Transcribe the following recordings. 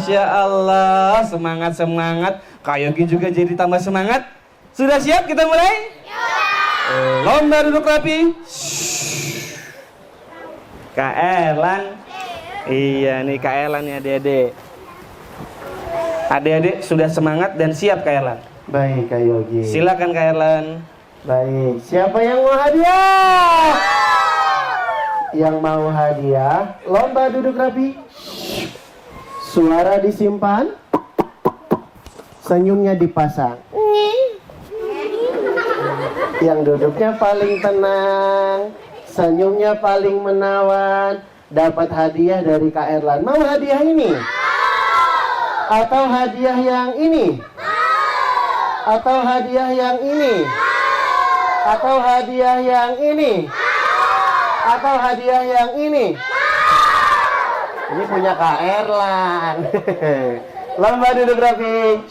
Masya Allah, semangat. Kak Yogi juga jadi tambah semangat. Sudah siap kita mulai? Lomba duduk rapi. Kak Erlan. Iya nih Kak Erlan ya adik-adik. Adik-adik sudah semangat dan siap Kak Erlan? Baik Kak Yogi. Silakan Kak Erlan. Baik, siapa yang mau hadiah? Yang mau hadiah, lomba duduk rapi. Suara disimpan, senyumnya dipasang. Yang duduknya paling tenang, senyumnya paling menawan, dapat hadiah dari Kak Erlan. Mau hadiah ini? Atau hadiah yang ini? Atau hadiah yang ini? Atau hadiah yang ini? Atau hadiah yang ini? Ini punya Kak Erlan. Lomba duduk rapi.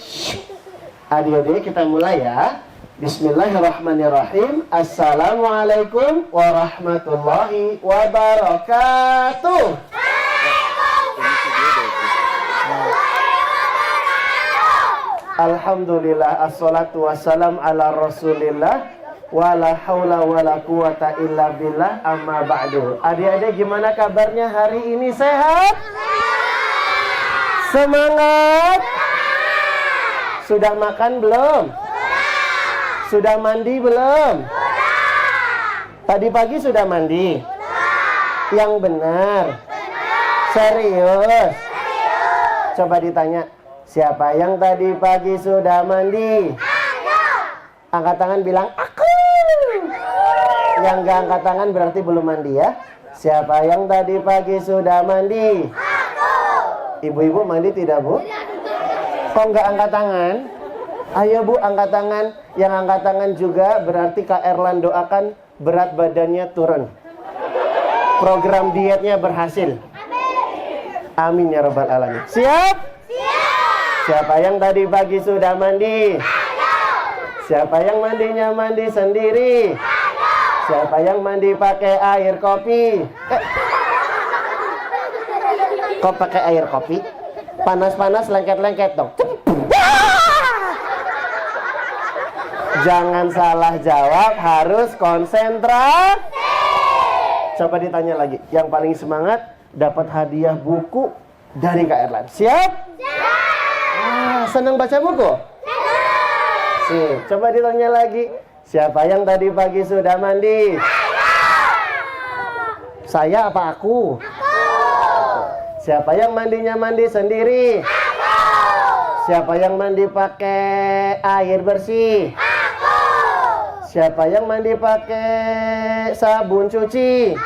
Adik-adik kita mulai ya. Bismillahirrahmanirrahim. Assalamualaikum warahmatullahi wabarakatuh. Alhamdulillah, assalatu wassalam ala rasulillah. Wala haula wala quwata illa billah, amma ba'du. Adik-adik gimana kabarnya hari ini, sehat? Semangat? Sudah makan belum? Sudah mandi belum? Tadi pagi sudah mandi? Yang benar? Serius? Coba ditanya, siapa yang tadi pagi sudah mandi? Angkat tangan bilang aku. Yang gak angkat tangan berarti belum mandi ya. Siapa yang tadi pagi sudah mandi? Aku. Ibu-ibu mandi tidak bu? Kok gak angkat tangan? Ayo bu angkat tangan. Yang angkat tangan juga berarti Kak Erlan doakan berat badannya turun. Program dietnya berhasil. Amin ya rabbal alamin. Siap? Siap. Siapa yang tadi pagi sudah mandi? Siapa yang mandinya mandi sendiri? Siapa yang mandi pakai air kopi? Kok pakai air kopi? Panas-panas lengket-lengket dong. Jangan salah jawab, harus konsentrasi. Coba ditanya lagi. Yang paling semangat dapat hadiah buku dari Kak Erlan. Siap? Siap. Senang baca buku? Sip. Coba ditanya lagi. Siapa yang tadi pagi sudah mandi? Saya apa aku? Siapa yang mandinya mandi sendiri? Siapa yang mandi pakai air bersih? Siapa yang mandi pakai sabun cuci?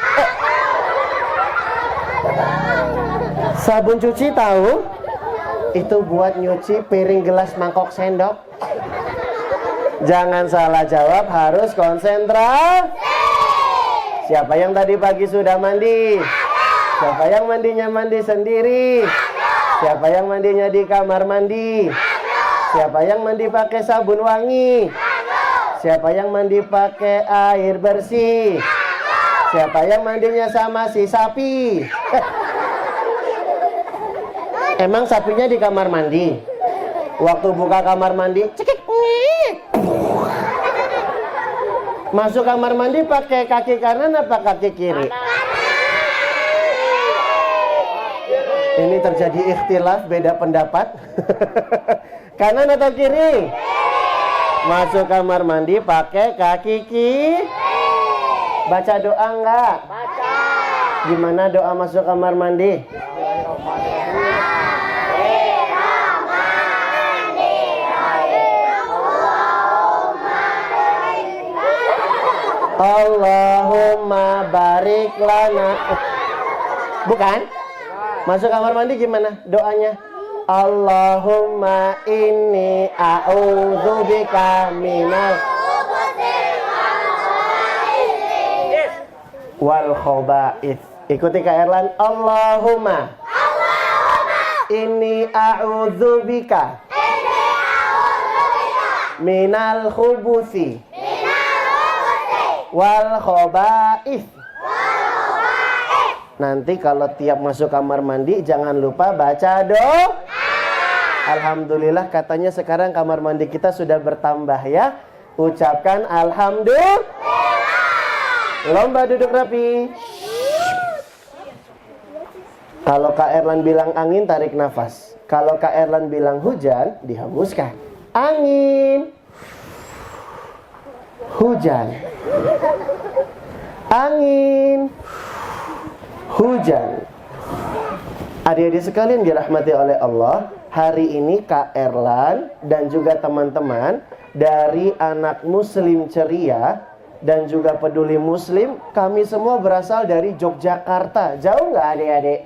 Sabun cuci tahu? Itu buat nyuci piring, gelas, mangkok, sendok. Jangan salah jawab, harus konsentrasi. Siapa yang tadi pagi sudah mandi? Siapa yang mandinya mandi sendiri? Siapa yang mandinya di kamar mandi? Siapa yang mandi pakai sabun wangi? Siapa yang mandi pakai air bersih? Siapa yang mandinya sama si sapi? Emang sapinya di kamar mandi? Waktu buka kamar mandi, cekik. Masuk kamar mandi pakai kaki kanan apa kaki kiri? Ini terjadi ikhtilaf, beda pendapat. Kanan atau kiri? Masuk kamar mandi pakai kaki kiri. Baca doa enggak? Baca. Gimana doa masuk kamar mandi? Allahumma barik lana. Bukan? Masuk kamar mandi gimana doanya? Allahumma inni a'udzubika minal wal khaba'ith. Ikuti Kak Erlan. Allahumma inni a'udzubika minal khubuthi wal khaba'ith. Nanti kalau tiap masuk kamar mandi jangan lupa baca doa. Alhamdulillah, katanya sekarang kamar mandi kita sudah bertambah ya. Ucapkan alhamdulillah. Lomba duduk rapi. Kalau Kak Erlan bilang angin, tarik nafas. Kalau Kak Erlan bilang hujan, dihembuskan. Angin. Hujan. Angin. Hujan. Adik-adik sekalian dirahmati oleh Allah, hari ini Kak Erlan dan juga teman-teman dari Anak Muslim Ceria dan juga Peduli Muslim, kami semua berasal dari Yogyakarta. Jauh nggak adik-adik?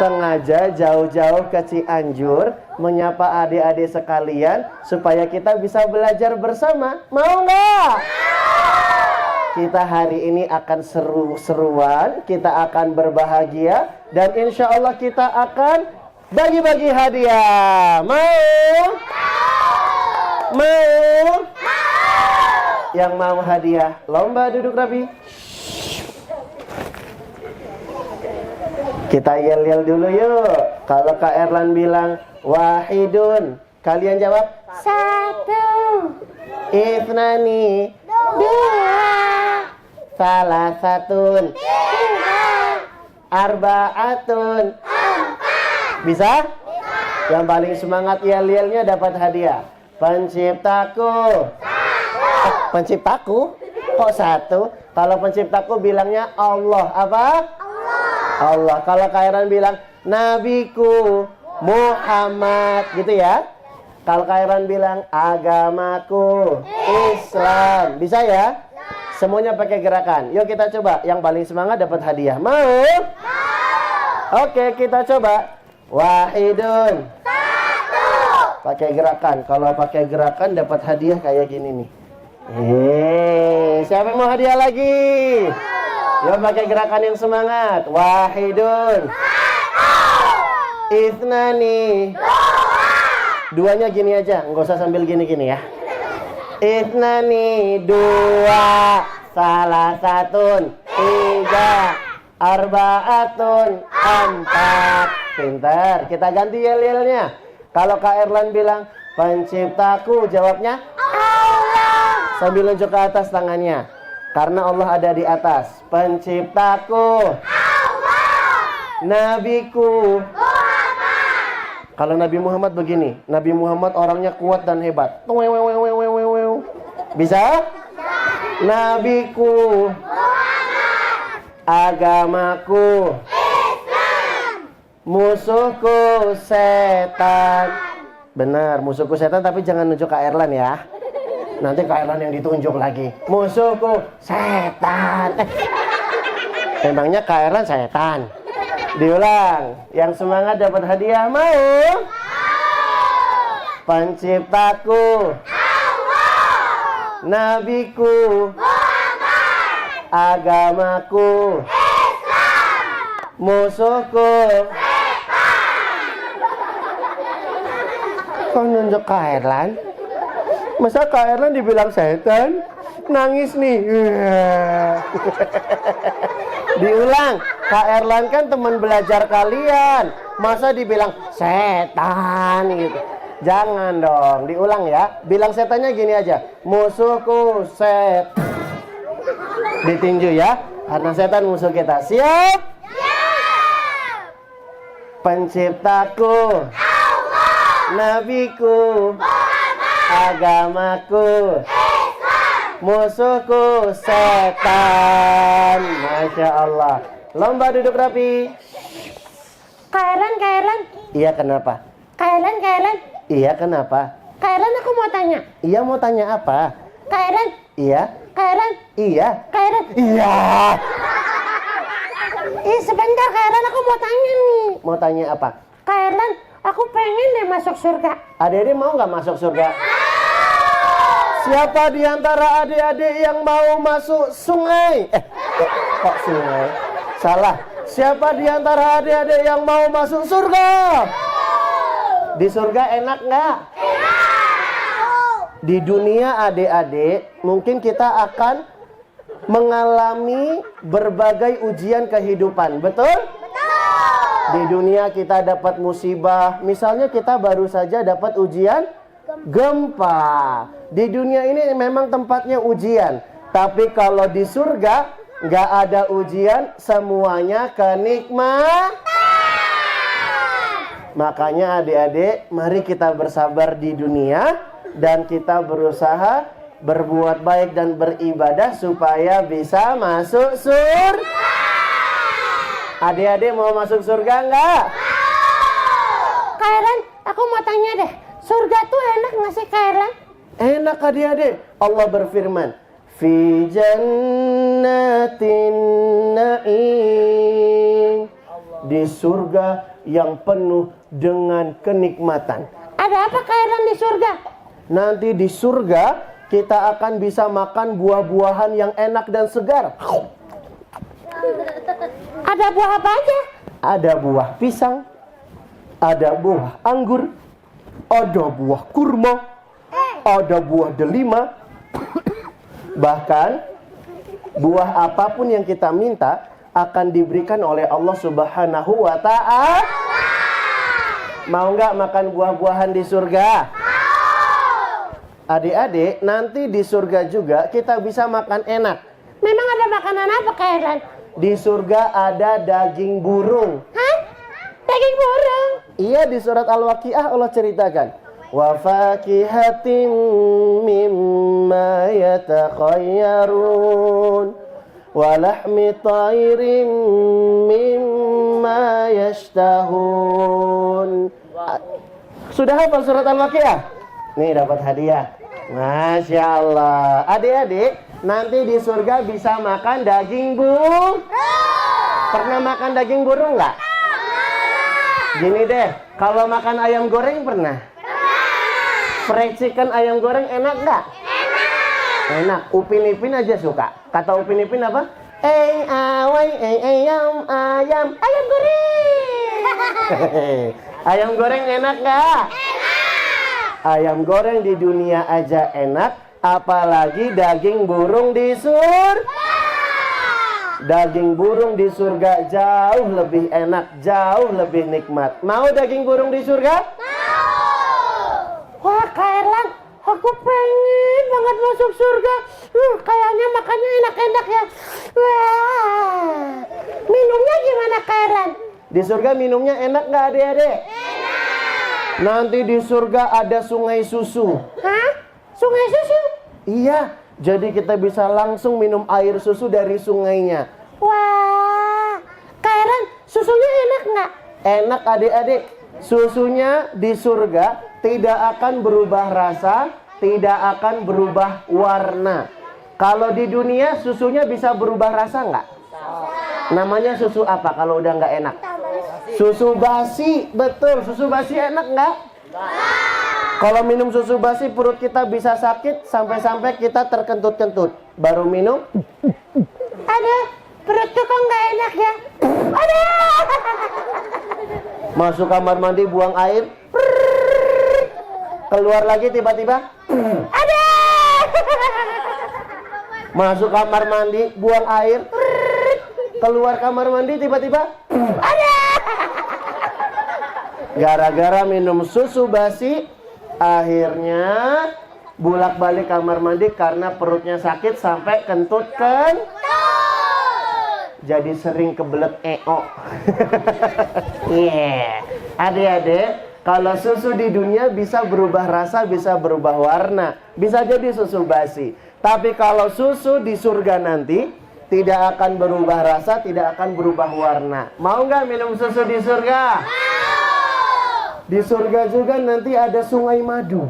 Sengaja jauh-jauh ke Cianjur menyapa adik-adik sekalian supaya kita bisa belajar bersama. Mau nggak? Kita hari ini akan seru-seruan, kita akan berbahagia, dan insya Allah kita akan bagi-bagi hadiah. Mau? Mau? Yang mau hadiah, lomba duduk rapi. Kita yel-yel dulu yuk. Kalau Kak Erlan bilang wahidun, kalian jawab 1. Ithnani 2. Salah satun 3. Arba'atun 4. Bisa? Yang paling semangat yel-yelnya dapat hadiah. Penciptaku 1. Penciptaku? Kok 1? Kalau penciptaku bilangnya Allah. Apa? Allah. Kalau Kak Erlan bilang nabiku Muhammad, gitu ya. Kalau Kak Erlan bilang agamaku Islam, bisa ya? Semuanya pakai gerakan. Yuk kita coba. Yang paling semangat dapat hadiah. Mau? Oke, kita coba. Wahidun 1. Pakai gerakan. Kalau pakai gerakan dapat hadiah kayak gini nih. Siapa yang mau hadiah lagi? Yuk pakai gerakan yang semangat. Wahidun 1. Ithnani 2. Duanya gini aja, nggak usah sambil gini-gini ya. Ithnani 2. Salah satun 3. Arba'atun 4. Pintar. Kita ganti yel-yelnya. Kalau Kak Erlan bilang penciptaku, jawabnya Allah. Sambil nunjuk ke atas tangannya. Karena Allah ada di atas. Penciptaku Allah. Nabiku Muhammad. Kalau Nabi Muhammad begini, Nabi Muhammad orangnya kuat dan hebat. Bisa? Nabiku Muhammad. Agamaku Islam. Musuhku setan. Benar, musuhku setan, tapi jangan nunjuk Kak Erlan ya. Nanti Kak Erlan yang ditunjuk lagi. Musuhku setan. Emangnya Kak Erlan setan? Diulang. Yang semangat dapat hadiah. Mau? Penciptaku Allah. Nabiku Muhammad. Agamaku Islam. Musuhku setan. Kok nunjuk Kak Erlan? Masa Kak Erlan dibilang setan? Nangis nih. Diulang. Kak Erlan kan teman belajar kalian. Masa dibilang setan gitu? Jangan dong. Diulang ya. Bilang setannya gini aja. Musuhku set. Ditinju ya. Karena setan musuh kita. Siap? Siap. Penciptaku Allah. Nabiku agamaku Islam. Musuhku setan. Masya Allah. Lomba duduk rapi. Kak Erlan. Iya kenapa? Kak Erlan. Iya kenapa? Kak Erlan, aku mau tanya. Iya mau tanya apa? Kak Erlan. Iya. Kak Erlan. Iya. Kak Erlan. Iya. Sebentar Kak Erlan, aku mau tanya nih. Mau tanya apa? Kak Erlan, aku pengen deh masuk surga. Adik-adik mau nggak masuk surga? Siapa di antara adik-adik yang mau masuk sungai? Kok sungai? Salah. Siapa di antara adik-adik yang mau masuk surga? Di surga enak nggak? Di dunia adik-adik, mungkin kita akan mengalami berbagai ujian kehidupan. Betul? Betul. Di dunia kita dapat musibah. Misalnya kita baru saja dapat ujian gempa. Di dunia ini memang tempatnya ujian. Tapi kalau di surga nggak ada ujian, semuanya kenikmatan. Makanya adik-adik, mari kita bersabar di dunia dan kita berusaha berbuat baik dan beribadah supaya bisa masuk surga. Adik-adik mau masuk surga enggak? Kailan, aku mau tanya deh. Surga tuh enak nggak sih Kailan? Enak adik-adik. Allah berfirman, fi jannatin na'im. Di surga yang penuh dengan kenikmatan. Ada apa Kailan di surga? Nanti di surga kita akan bisa makan buah-buahan yang enak dan segar. Ada buah apa aja? Ada buah pisang, ada buah anggur, ada buah kurma, ada buah delima. Bahkan buah apapun yang kita minta akan diberikan oleh Allah Subhanahu wa ta'ala. Mau nggak makan buah-buahan di surga? Adik-adik, nanti di surga juga kita bisa makan enak. Memang ada makanan apa Kailan? Di surga ada daging burung. Hah? Daging burung? Iya, di surat Al-Waqiah Allah ceritakan. Wa fakihatin mimma yatakhayyarun wa lahmi tayrin mimma yashtahun. Sudah hafal surat Al-Waqiah? Nih dapat hadiah. Masya Allah. Adik-adik, nanti di surga bisa makan daging burung. Pernah makan daging burung nggak? Gini deh, kalau makan ayam goreng pernah? Fried chicken ayam goreng enak nggak? Enak. Upin Ipin aja suka. Kata Upin Ipin apa? Awai, ayam, ayam, ayam goreng. Ayam goreng enak nggak? Ayam goreng di dunia aja enak, apalagi daging burung di surga. Daging burung di surga jauh lebih enak, jauh lebih nikmat. Mau daging burung di surga? Mau. Wah Kailan, aku pengen banget masuk surga. Kayaknya makannya enak-enak ya. Wah. Minumnya gimana Kailan? Di surga minumnya enak nggak adik-adik? Nanti di surga ada sungai susu. Hah? Sungai susu? Iya, jadi kita bisa langsung minum air susu dari sungainya. Wah, Kailan, susunya enak nggak? Enak adik-adik. Susunya di surga tidak akan berubah rasa, tidak akan berubah warna. Kalau di dunia susunya bisa berubah rasa nggak? Namanya susu apa kalau udah nggak enak? Susu basi, betul. Susu basi enak nggak? Kalau minum susu basi perut kita bisa sakit sampai-sampai kita terkentut-kentut. Baru minum, Ada, perutku kok nggak enak ya? Ada. masuk kamar mandi buang air, keluar lagi tiba-tiba, Ada. masuk kamar mandi buang air, keluar kamar mandi tiba-tiba, Ada. gara-gara minum susu basi, akhirnya bolak-balik kamar mandi karena perutnya sakit sampai kentut kan. Jadi sering kebelet EO. Yeah. Adik-adik, kalau susu di dunia bisa berubah rasa, bisa berubah warna, bisa jadi susu basi. Tapi kalau susu di surga nanti tidak akan berubah rasa, tidak akan berubah warna. Mau nggak minum susu di surga? Di surga juga nanti ada sungai madu.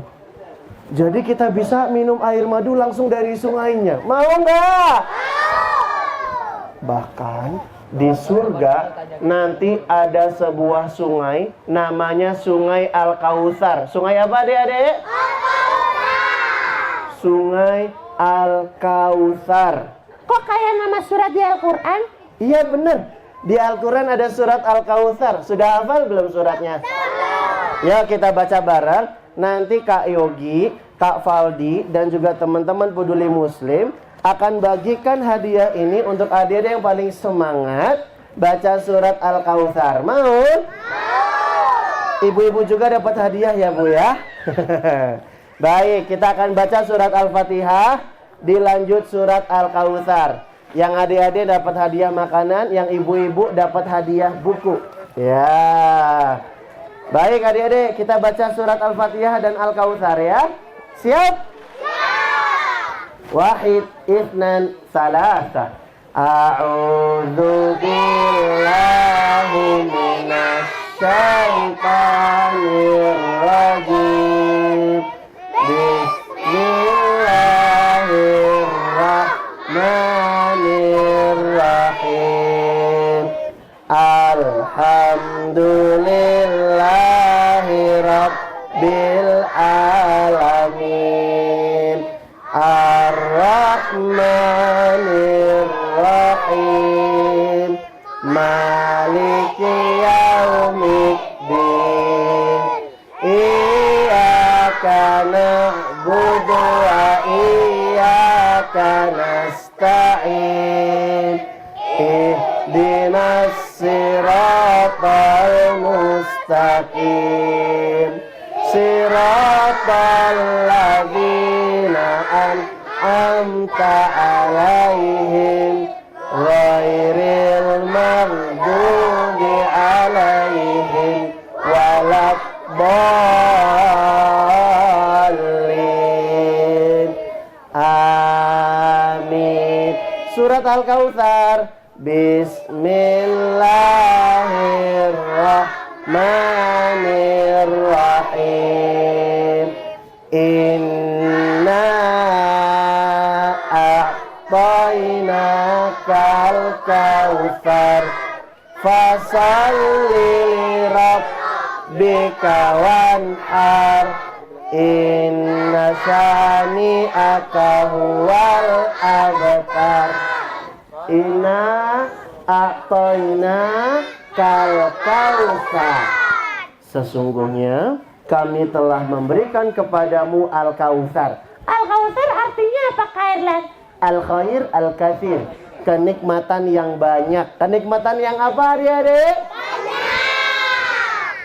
Jadi kita bisa minum air madu langsung dari sungainya. Mau nggak? Bahkan di surga nanti ada sebuah sungai namanya Sungai Al-Kautsar. Sungai apa adik-adik? Sungai Al-Kautsar. Kok kayak nama surat di Al-Quran? Iya bener. Di Al-Quran ada surat Al-Kautsar. Sudah hafal belum suratnya? Ya kita baca bareng. Nanti Kak Yogi, Kak Faldi, dan juga teman-teman peduli muslim akan bagikan hadiah ini untuk adik-adik yang paling semangat baca surat Al-Kautsar. Mau? Ibu-ibu juga dapat hadiah ya Bu ya. Baik, kita akan baca surat Al-Fatihah, dilanjut surat Al-Kautsar. Yang adik-adik dapat hadiah makanan, yang ibu-ibu dapat hadiah buku. Ya. Baik adik-adik, kita baca surat Al-Fatihah dan Al-Kautsar ya. Siap? Wahid, Ithnan, Salasah. A'udzu billahi minasy syaitanir rajim. Bismillahirrahmanirrahim. Alhamdulillahi rabbil alamin. Ar-Rahmanir-Rahim. Maliki yaumiddin. Iyyaka na'budu wa iyyaka nasta'in. Ihdinas siratal mustaqim. Siratal ladzina an'amta 'alaihim ghairil maghdubi 'alaihim waladdallin. Amin. Surat Al-Kautsar. Bismillahirrahmanirrahim. Inna a'tainakal kautsar fasalli lirabbika wanhar. Inna syani'aka huwal abtar. Inna a'tainakal kautsar. Sesungguhnya kami telah memberikan kepadamu Al-Kautsar. Al-Kautsar artinya apa, Kak Erlan? Al-khair al-katsir, kenikmatan yang banyak. Kenikmatan yang apa, adik-adik?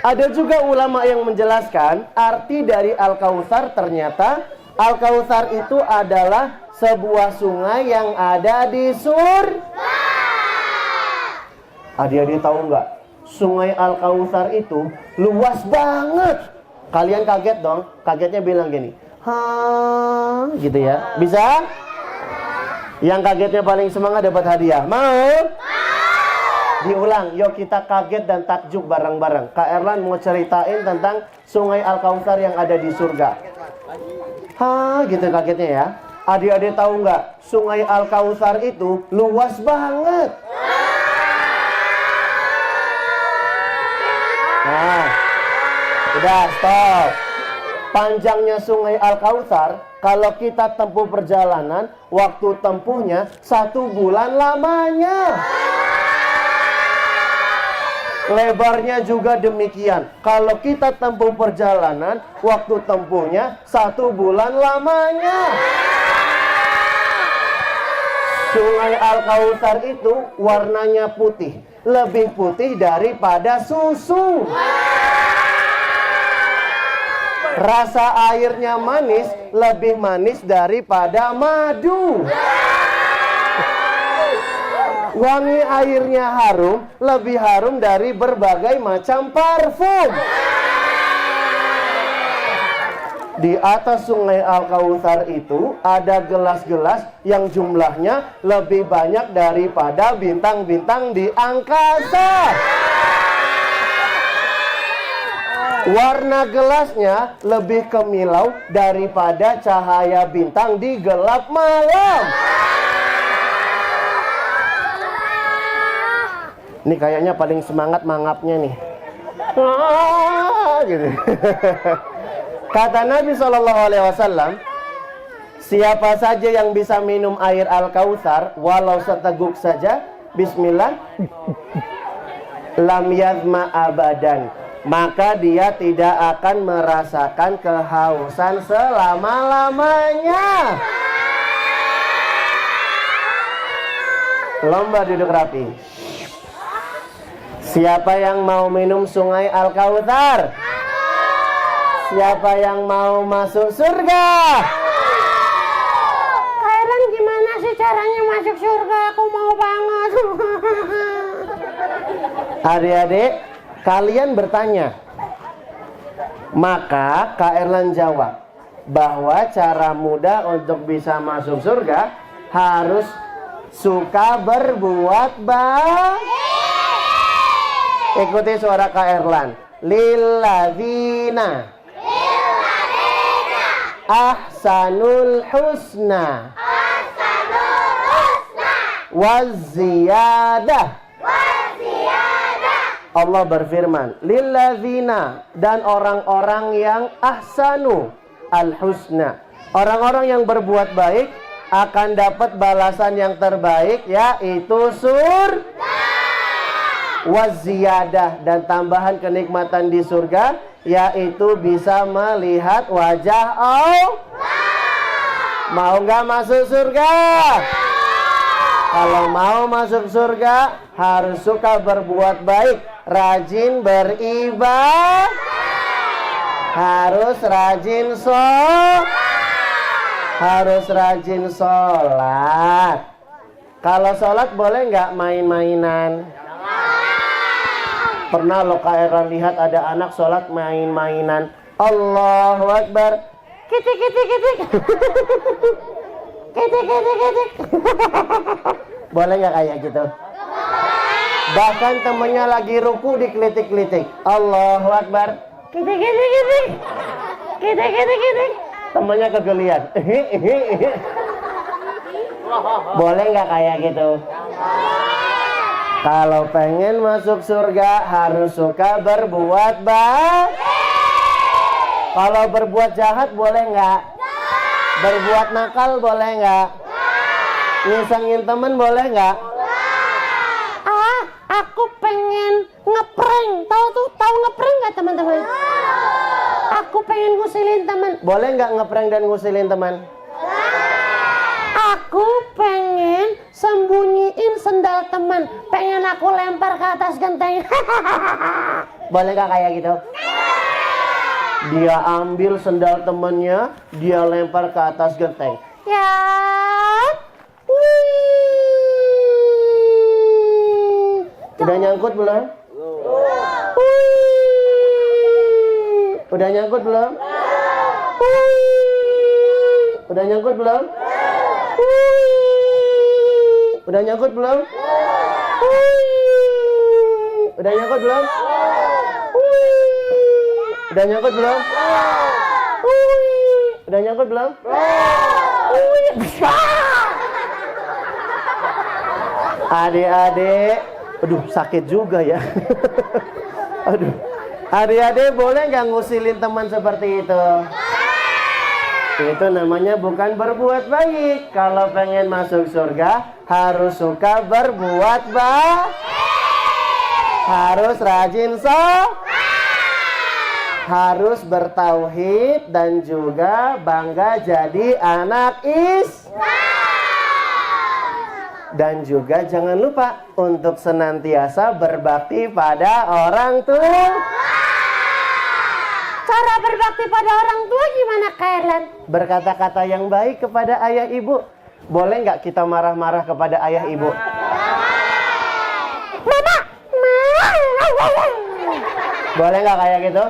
Ada juga ulama yang menjelaskan arti dari Al-Kautsar. Ternyata Al-Kautsar itu adalah sebuah sungai yang ada di surga. Adik-adik tahu nggak? Sungai Al-Kautsar itu luas banget. Kalian kaget dong? Kagetnya bilang gini, ha, gitu ya. Bisa? Yang kagetnya paling semangat dapat hadiah. Mau? Diulang, yuk kita kaget dan takjub bareng-bareng. Kak Erlan mau ceritain tentang sungai Al-Kautsar yang ada di surga. Ha, gitu kagetnya ya. Adik-adik tahu nggak? Sungai Al-Kautsar itu luas banget. Nah, udah stop. Panjangnya sungai Al-Kautsar, kalau kita tempuh perjalanan, waktu tempuhnya 1 bulan lamanya. Lebarnya juga demikian. Kalau kita tempuh perjalanan, waktu tempuhnya 1 bulan lamanya. Sungai Al-Kautsar itu warnanya putih. Lebih putih daripada susu. Rasa airnya manis, lebih manis daripada madu. Wangi airnya harum, lebih harum dari berbagai macam parfum. Di atas sungai Al-Kautsar itu ada gelas-gelas yang jumlahnya lebih banyak daripada bintang-bintang di angkasa. Warna gelasnya lebih kemilau daripada cahaya bintang di gelap malam. Ini kayaknya paling semangat mangapnya nih. Gitu. Kata Nabi SAW, siapa saja yang bisa minum air Al-Kautsar walau seteguk saja, bismillah, lam yazma abadan, maka dia tidak akan merasakan kehausan selama-lamanya. Lomba duduk rapi. Siapa yang mau minum sungai Al-Kautsar? Siapa yang mau masuk surga? Kairan gimana sih caranya masuk surga? Aku mau banget. Adik-adik, kalian bertanya. Maka Kak Erlan jawab bahwa cara mudah untuk bisa masuk surga harus suka berbuat baik. Ikuti suara Kak Erlan. Lilladzina ahsanul husna waziyadah. Allah berfirman, lilladzina, dan orang-orang yang ahsanu al-husna. Orang-orang yang berbuat baik akan dapat balasan yang terbaik, yaitu surga. Waziyadah, dan tambahan kenikmatan di surga, yaitu bisa melihat wajah Allah. Mau nggak masuk surga? Kalau mau masuk surga, harus suka berbuat baik, rajin beribadah, harus rajin sholat. Kalau sholat boleh nggak main-mainan? Pernah lo Kak Erlan lihat ada anak sholat main-mainan. Allahu Akbar. Kitik. Boleh nggak kayak gitu? Bahkan temennya lagi ruku dikelitik-kelitik. Allahu Akbar. Kitik. Temennya kegelian. Boleh nggak kayak gitu? Kalau pengen masuk surga harus suka berbuat baik. Kalau berbuat jahat boleh nggak? Berbuat nakal boleh nggak? Ngisengin temen boleh nggak? Aku pengen ngeprank. Tahu ngeprank nggak teman-teman? Aku pengen ngusilin teman. Boleh nggak ngeprank dan ngusilin teman? Aku pengen sembunyiin sendal teman. Pengen aku lempar ke atas genteng. Boleh nggak kayak gitu? Dia ambil sendal temennya, dia lempar ke atas genteng. Ya. Udah nyangkut belum? Udah nyangkut belum? Udah nyangkut belum? Udah nyangkut belum? Udah nyangkut belum? Udah nyangkut belum? Udah nyangkut belum? Adik-adik, aduh sakit juga ya. Aduh, adik-adik boleh nggak ngusilin teman seperti itu? Itu namanya bukan berbuat baik. Kalau pengen masuk surga harus suka berbuat baik, harus rajin sholat, harus bertauhid, dan juga bangga jadi anak Islam. Dan juga jangan lupa untuk senantiasa berbakti pada orang tua. Cara berbakti pada orang tua gimana, Kak Erlan? Berkata-kata yang baik kepada ayah ibu. Boleh nggak kita marah-marah kepada ayah ibu? Mama. Boleh nggak kayak gitu?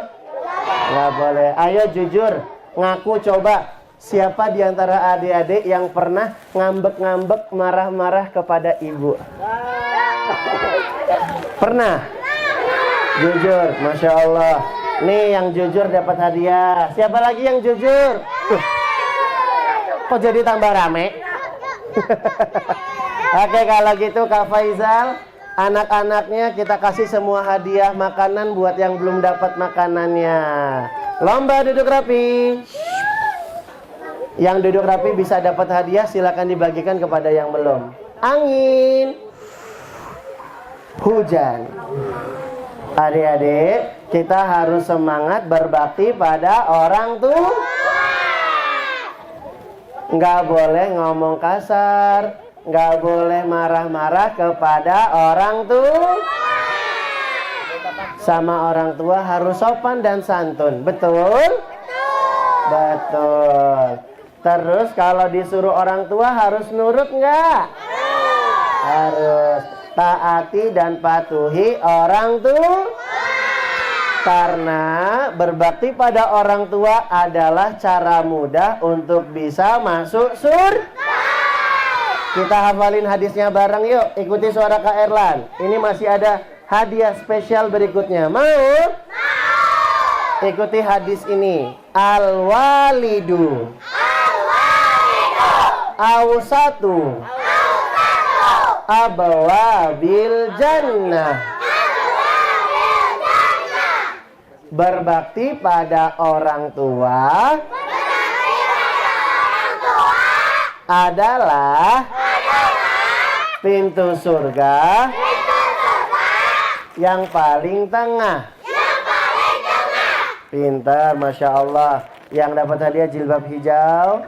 Nggak boleh. Ayo jujur, ngaku coba. Siapa di antara adik-adik yang pernah ngambek-ngambek, marah-marah kepada ibu? Pernah? Jujur, Masya Allah. Nih yang jujur dapat hadiah. Siapa lagi yang jujur? Kok jadi tambah rame? Oke, kalau gitu Kak Faizal, anak-anaknya kita kasih semua hadiah makanan buat yang belum dapat makanannya. Lomba duduk rapi. Yang duduk rapi bisa dapat hadiah, silakan dibagikan kepada yang belum. Angin, hujan. Adik-adik, kita harus semangat berbakti pada orang tua. Nggak boleh ngomong kasar, nggak boleh marah-marah kepada orang tua. Sama orang tua harus sopan dan santun. Betul? Betul. Terus kalau disuruh orang tua harus nurut nggak? Harus. Taati dan patuhi orang tua. Karena berbakti pada orang tua adalah cara mudah untuk bisa masuk surga. Kita hafalin hadisnya bareng yuk. Ikuti suara Kak Erlan. Ini masih ada hadiah spesial berikutnya. Mau? Ikuti hadis ini. Al-walidu awsatu abwabil jannah. Berbakti pada orang tua adalah pintu surga yang paling tengah. Pintar, Masya Allah. Yang dapat hadiah jilbab hijau.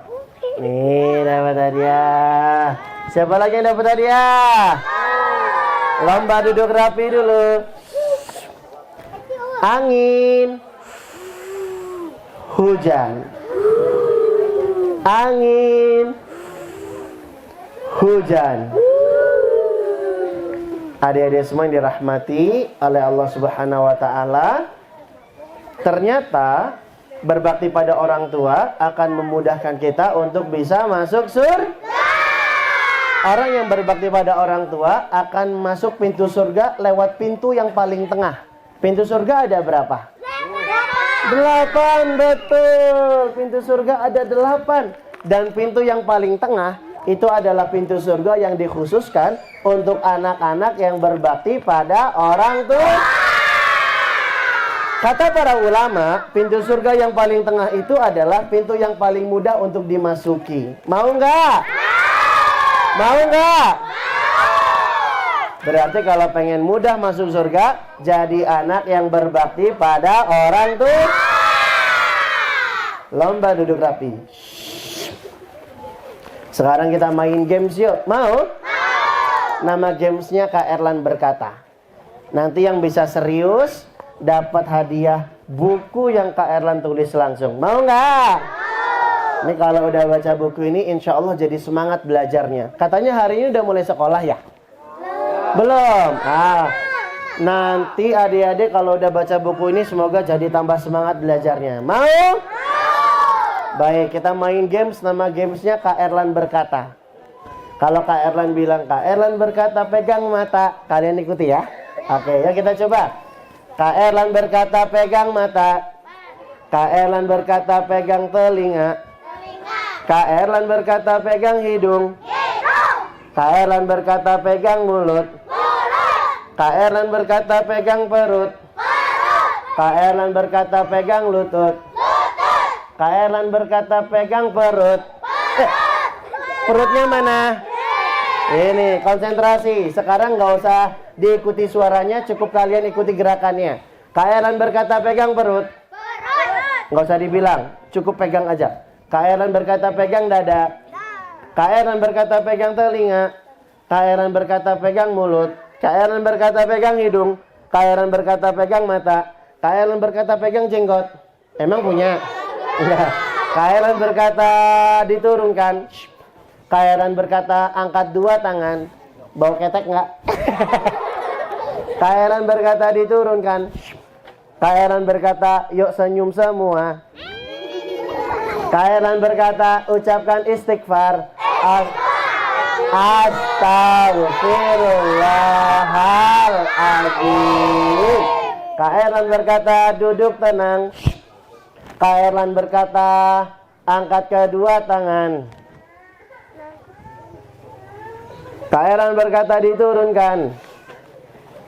Nih dapat hadiah. Siapa lagi yang dapat hadiah? Lomba duduk rapi dulu. Angin, hujan, angin, hujan. Adik-adik semua yang dirahmati oleh Allah Subhanahu wa Ta'ala, ternyata berbakti pada orang tua akan memudahkan kita untuk bisa masuk surga. Orang yang berbakti pada orang tua akan masuk pintu surga lewat pintu yang paling tengah. Pintu surga ada berapa? 8, betul. Pintu surga ada 8. Dan pintu yang paling tengah itu adalah pintu surga yang dikhususkan untuk anak-anak yang berbakti pada orang tua. Kata para ulama, pintu surga yang paling tengah itu adalah pintu yang paling mudah untuk dimasuki. Mau nggak? Mau nggak? Berarti kalau pengen mudah masuk surga, jadi anak yang berbakti pada orang tua. Lomba duduk rapi. Sekarang kita main games yuk. Mau? Nama gamesnya Kak Erlan berkata. Nanti yang bisa serius dapat hadiah buku yang Kak Erlan tulis langsung. Mau nggak? Ini kalau udah baca buku ini, insya Allah jadi semangat belajarnya. Katanya hari ini udah mulai sekolah ya? Belum. Nanti adik-adik kalau udah baca buku ini semoga jadi tambah semangat belajarnya. Mau? Baik, kita main games. Nama gamesnya Kak Erlan berkata. Kalau Kak Erlan bilang, Kak Erlan berkata pegang mata, kalian ikuti ya. Oke, ya kita coba. Kak Erlan berkata pegang mata. Kak Erlan berkata pegang telinga. Kak Erlan berkata pegang hidung. Kak Erlan berkata pegang mulut. Kak Erlan berkata pegang perut. Kak Erlan berkata pegang lutut. Kak Erlan berkata pegang perut. Perutnya mana? Ini konsentrasi. Sekarang nggak usah diikuti suaranya, cukup kalian ikuti gerakannya. Kak Erlan berkata pegang perut. Nggak usah dibilang, cukup pegang aja. Kak Erlan berkata pegang dada. Kak Erlan berkata pegang telinga. Kak Erlan berkata pegang mulut. Kak Erlan berkata pegang hidung. Kak Erlan berkata pegang mata. Kak Erlan berkata pegang jenggot. Emang punya? Enggak. Kak Erlan berkata diturunkan. Kak Erlan berkata angkat 2 tangan. Bau ketek enggak? Kak Erlan berkata diturunkan. Kak Erlan berkata yuk senyum semua. Kak Erlan berkata ucapkan istighfar. Astagfirullahaladzim. Kak Erlan berkata duduk tenang. Kak Erlan berkata angkat kedua tangan. Kak Erlan berkata diturunkan.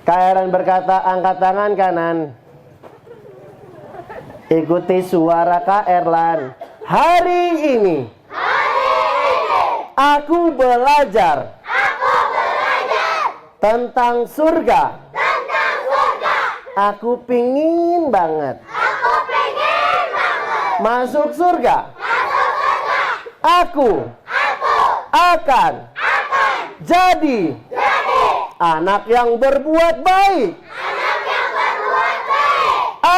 Kak Erlan berkata angkat tangan kanan. Ikuti suara Kak Erlan. Hari ini aku belajar tentang surga. Aku pingin banget masuk surga. Aku akan jadi anak yang berbuat baik.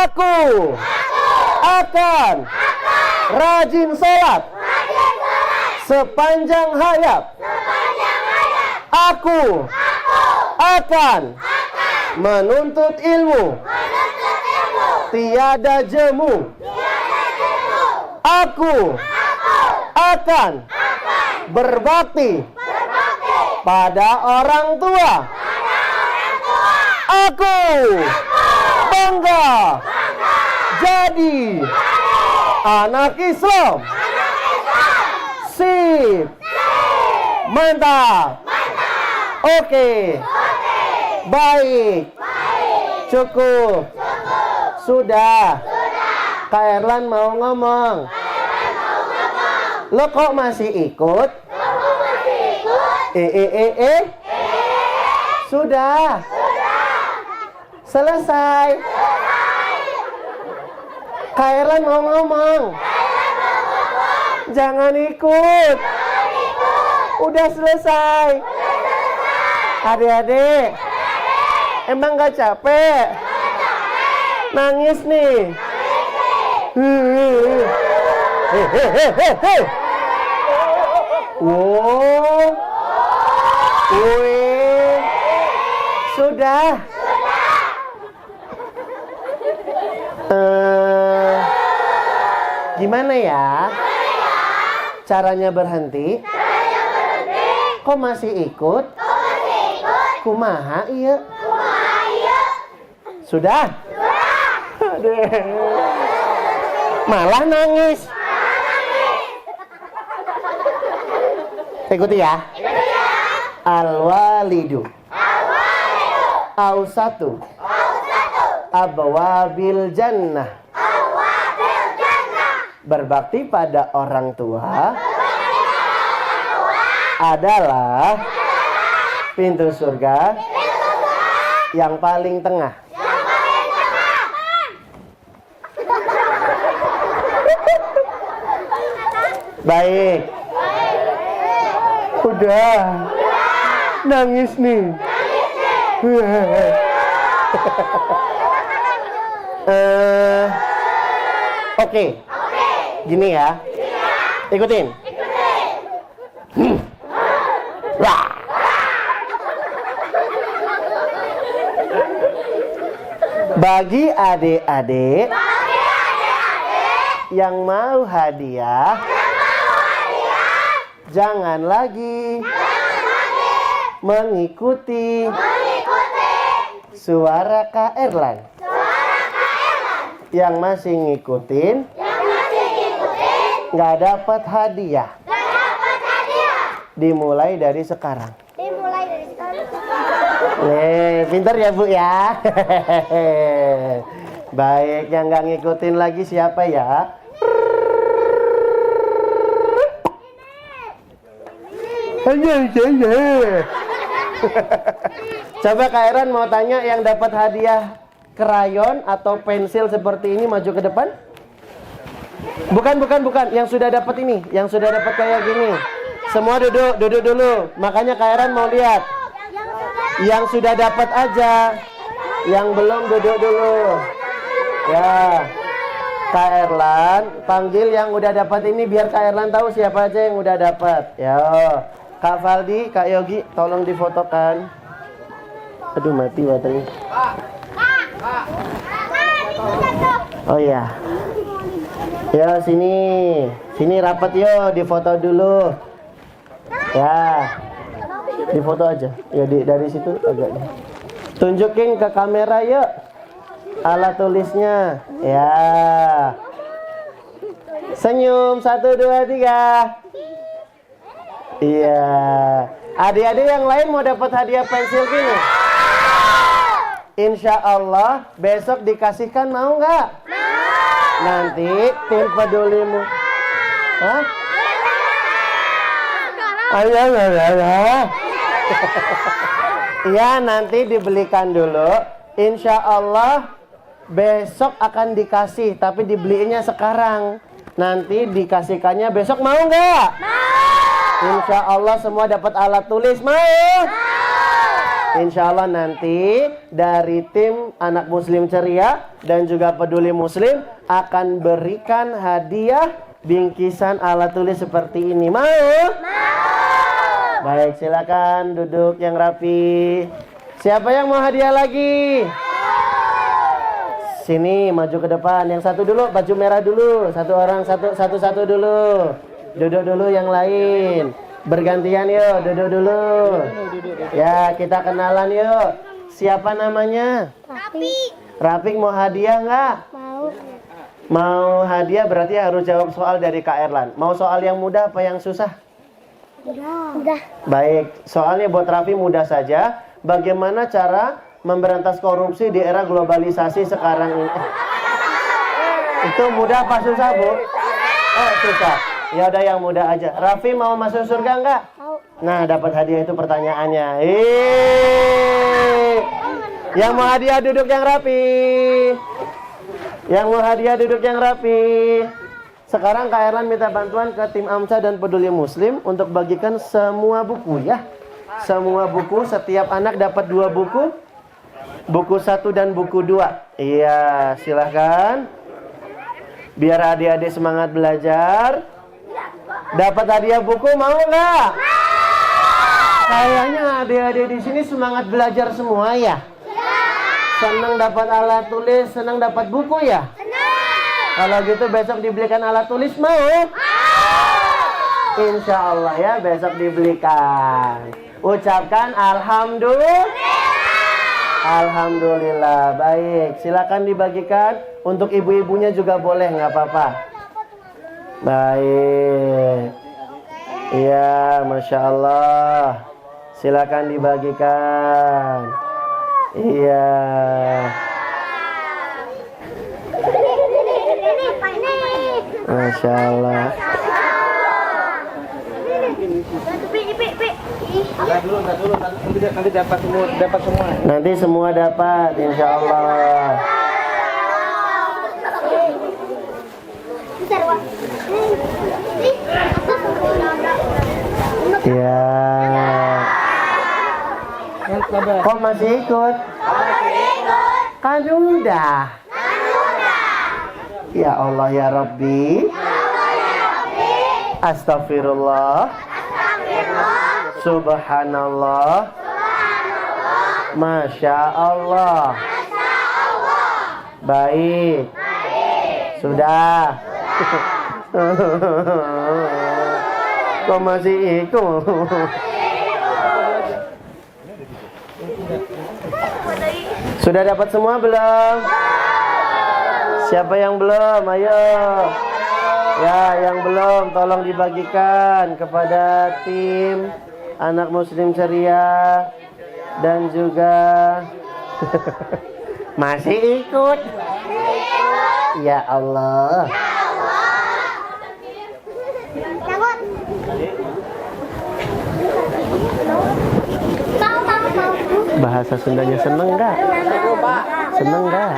Aku akan rajin sholat sepanjang hayat. Aku akan menuntut ilmu tiada jemu. Aku akan berbakti pada orang tua. Aku bangga jadi anak Islam. Sip. Mantap. Oke. Baik. Cukup. Sudah. Kak Erlan mau ngomong. Lo kok masih ikut? Sudah. Selesai. Kak Erlan mau ngomong. Jangan ikut. Udah selesai. Adik-adik, emang gak capek? Nangis nih. Wow. Wih. Sudah. Gimana ya? Caranya berhenti? Kok masih ikut? Kumaha iya? Sudah? Malah nangis. Ikuti ya. Al-walidu Ausatu Abwabil jannah. Berbakti pada orang tua adalah pintu surga yang paling tengah. Baik. Udah. Nangis nih. Oke. Gini ya. Ikutin. Wah. Bagi adik-adik yang mau hadiah, jangan lagi mengikuti suara Kak Erlan. Yang masih ngikutin nggak dapat hadiah. Dimulai dari sekarang. Pintar ya Bu ya. Baik, yang nggak ngikutin lagi siapa ya? Coba Kak Eran mau tanya, yang dapat hadiah krayon atau pensil seperti ini maju ke depan. Bukan. Yang sudah dapat ini, yang sudah dapat kayak gini. Semua duduk dulu. Makanya Kak Eran mau lihat. Yang sudah dapat aja, yang belum duduk dulu. Ya, Kak Erlan panggil yang udah dapat ini biar Kak Erlan tahu siapa aja yang udah dapat. Ya, Kak Valdi, Kak Yogi, tolong difotokan. Aduh, mati baterainya. Oh iya. Ya, sini rapat yo, difoto dulu. Ya. Difoto aja. Ya dari situ agaknya. Tunjukin ke kamera yuk. Alat tulisnya. Ya. Senyum 1 2 3. Iya. Adik-adik yang lain mau dapat hadiah pensil gini? Insya Allah besok dikasihkan, mau nggak? Nanti tim pedulimu. Hah? Ayo. Iya, nanti dibelikan dulu. Insya Allah besok akan dikasih, tapi dibeliinnya sekarang. Nanti dikasihkannya besok, mau nggak? Mau. Insya Allah semua dapat alat tulis, mau? Insya Allah nanti dari tim Anak Muslim Ceria dan juga Peduli Muslim akan berikan hadiah bingkisan alat tulis seperti ini. Mau? Baik, silakan duduk yang rapi. Siapa yang mau hadiah lagi? Sini, maju ke depan. Yang satu dulu, baju merah dulu. Satu orang, satu dulu. Duduk dulu yang lain. Bergantian yuk, duduk dulu. Ya, kita kenalan yuk. Siapa namanya? Rafiq mau hadiah nggak? Mau hadiah berarti harus jawab soal dari Kak Erlan. Mau soal yang mudah apa yang susah? Udah. Baik, soalnya buat Raffi mudah saja. Bagaimana cara memberantas korupsi di era globalisasi sekarang ini? Itu mudah apa susah, Bu? Oh, susah. Ya udah yang mudah aja. Raffi mau masuk surga enggak? Mau. Nah, dapat hadiah itu pertanyaannya. Yang mau hadiah duduk yang rapi. Yang mau hadiah duduk yang rapi. Sekarang Kak Erlan minta bantuan ke tim AMSA dan Peduli Muslim untuk bagikan semua buku ya. Semua buku, setiap anak dapat 2 buku. Buku 1 dan buku 2. Iya, silahkan. Biar adik-adik semangat belajar. Dapat hadiah buku mau nggak? Kayaknya adik-adik di sini semangat belajar semua ya. Senang dapat alat tulis, senang dapat buku ya. Kalau gitu besok dibelikan alat tulis mau? Insya Allah ya besok dibelikan. Ucapkan Alhamdulillah. Alhamdulillah. Baik, silakan dibagikan. Untuk ibu-ibunya juga boleh, nggak apa-apa. Baik. Iya, Masya Allah. Silakan dibagikan. Iya. Masya Allah. Nanti dapat semua. Nanti semua dapat, insya Allah. Ya. Kok masih ikut? Kan udah. Ya Allah ya Rabbi. Astagfirullah. Subhanallah. Masya Allah. Baik. Sudah. Kok masih ikut? Sudah dapat semua belum? Siapa yang belum? Ayo. Ya, yang belum tolong dibagikan kepada tim Anak Muslim Ceria dan juga masih ikut. Ya Allah. Bahasa Sundanya seneng nggak? Seneng nggak?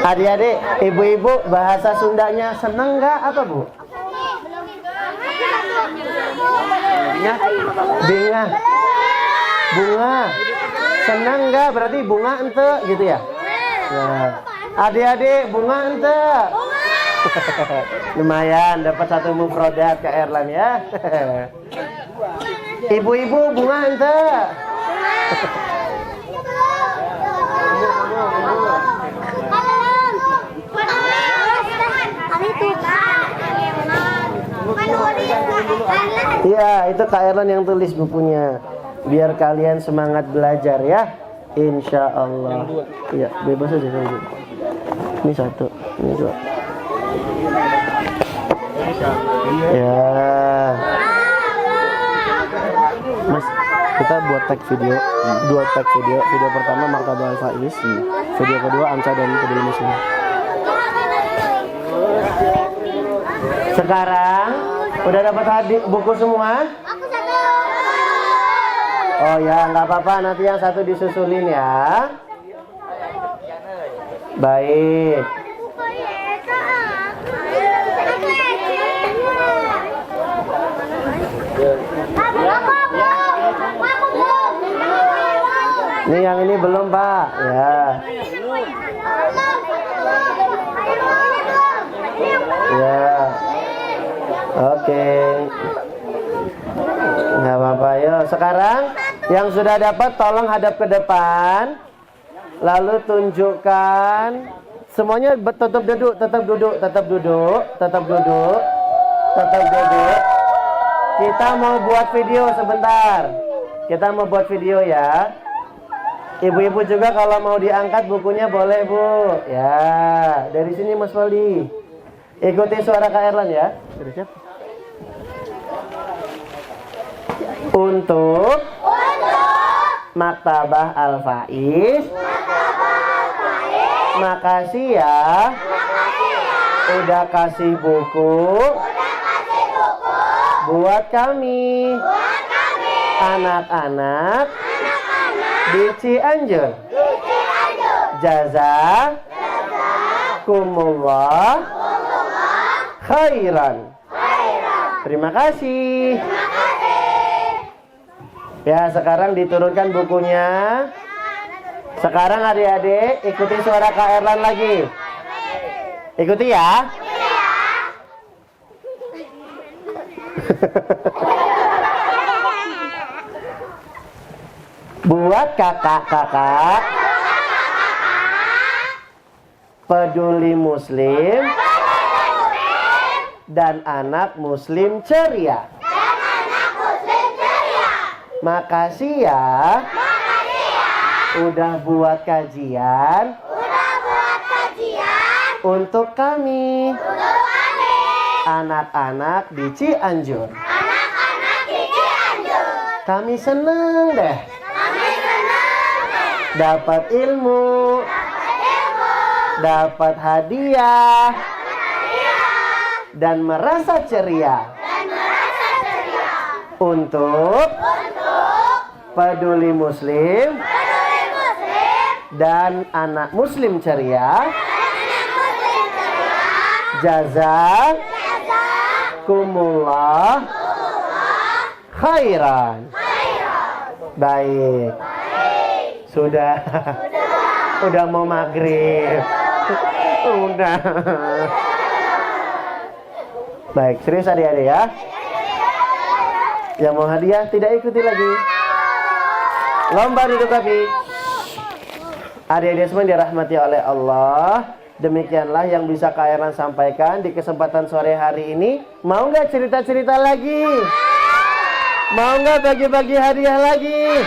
Adik-adik, ibu-ibu bahasa Sundanya seneng nggak apa Bu? Bunga. Bunga. Seneng nggak? Berarti bunga ente gitu ya? Nah. Adik-adik bunga ente. Lumayan dapat 1 mufrodat ke Erlan ya. Ibu-ibu bunga ente. Iya, itu Kak Erlan yang tulis bukunya. Biar kalian semangat belajar ya. Insya Allah. Iya, bebas aja kalau. Ini 1, ini 2. Ya. Mas, kita buat tag video, 2 tag video. Video pertama Martabal Faiz, video kedua Amsa dan Peduli Muslim. Sekarang udah dapat buku semua? Aku 1. Oh ya, nggak apa-apa, nanti yang 1 disusulin ya. Baik. Nih yang ini belum Pak. Ya. Ya. Oke. Nggak apa-apa. Yuk sekarang yang sudah dapat tolong hadap ke depan. Lalu tunjukkan. Semuanya tetap duduk, tetap duduk, tetap duduk, tetap duduk, tetap duduk. Kita mau buat video sebentar. Kita mau buat video ya. Ibu-ibu juga kalau mau diangkat bukunya boleh Bu. Ya, dari sini Mas Waldi. Ikuti suara Kak Erlan ya. Sudah siap? Untuk Maktabah Al-Faiz. Makasih ya. Udah kasih buku. Buat kami. Anak-anak di Cianjur. Jazakumullah khairan. Terima kasih. Ya, sekarang diturunkan bukunya. Sekarang adik-adik ikuti suara Kak Erlan lagi. Ikuti ya. Buat kakak-kakak peduli muslim dan anak muslim ceria. Makasih ya. Udah buat kajian. Untuk kami. Anak-anak di Cianjur. Kami seneng deh. Dapat ilmu, dapat hadiah, dan merasa ceria. Untuk peduli muslim dan anak muslim ceria. Jazakumullah khairan. Baik. Sudah mau maghrib. Udah. Baik, serius adik-adik ya. Yang mau hadiah tidak ikuti lagi. Lomba duduk rapi. Adik-adik semua dirahmati oleh Allah. Demikianlah yang bisa Kak Erlan sampaikan di kesempatan sore hari ini. Mau nggak cerita-cerita lagi? Mau nggak bagi-bagi hadiah lagi?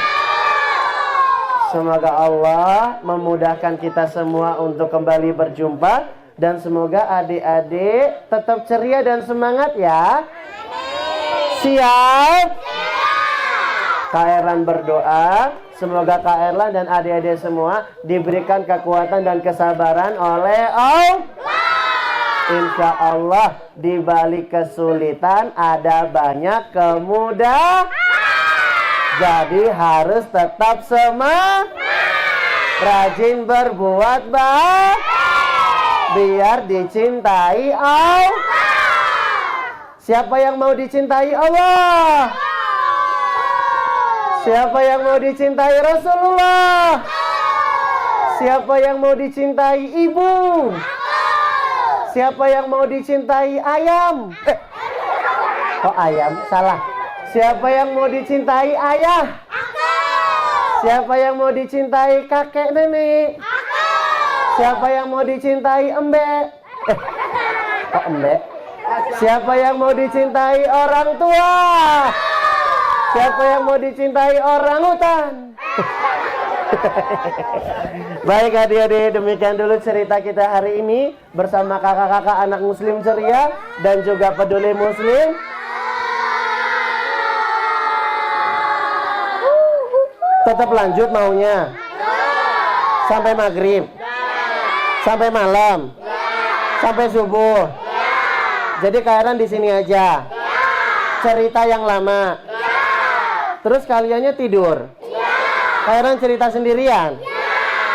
Semoga Allah memudahkan kita semua untuk kembali berjumpa. Dan semoga adik-adik tetap ceria dan semangat ya. Siap? Kak Erlan berdoa. Semoga Kak Erlan dan adik-adik semua diberikan kekuatan dan kesabaran oleh Allah. Insya Allah di balik kesulitan ada banyak kemudahan. Jadi harus tetap semangat, rajin berbuat baik, biar dicintai Allah. Siapa yang mau dicintai Allah? Siapa yang mau dicintai Rasulullah? Siapa yang mau dicintai ibu? Siapa yang mau dicintai ayam? Kok ayam? Salah. Siapa yang mau dicintai ayah? Siapa yang mau dicintai kakek nenek? Siapa yang mau dicintai embek? Kok embek? Siapa yang mau dicintai orang tua? Siapa yang mau dicintai orang hutan? Baik adik-adik, demikian dulu cerita kita hari ini bersama kakak-kakak anak muslim ceria dan juga peduli muslim. Tetap lanjut maunya sampai maghrib, sampai malam, sampai subuh. Jadi Kak Erlan di sini aja. Cerita yang lama. Terus kaliannya tidur. Kak Erlan cerita sendirian.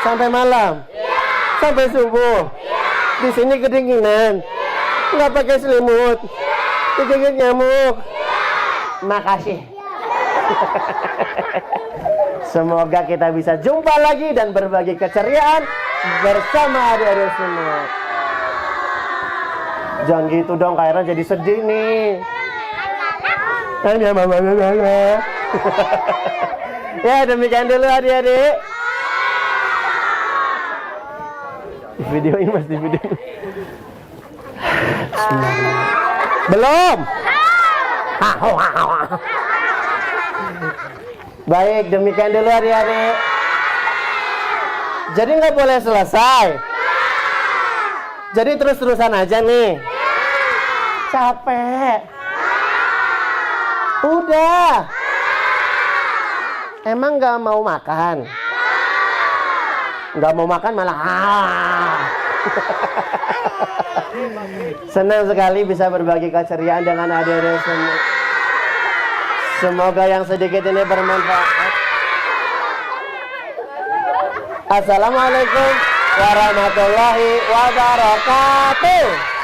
Sampai malam. Sampai subuh. Di sini kedinginan. Nggak pakai selimut. Digigit nyamuk. Makasih. Semoga kita bisa jumpa lagi dan berbagi keceriaan bersama adik-adik semua. Jangan gitu dong, Kak Era jadi sedih nih. Ya, demikian dulu adik-adik. Video ini mas di video. Belum. Baik, demikian dulu adik-adik. Jadi nggak boleh selesai. Jadi terus-terusan aja nih. Capek. Udah. Emang nggak mau makan? Nggak mau makan malah. Senang sekali bisa berbagi keceriaan dengan adik-adik semua. Semoga yang sedikit ini bermanfaat. Assalamualaikum warahmatullahi wabarakatuh.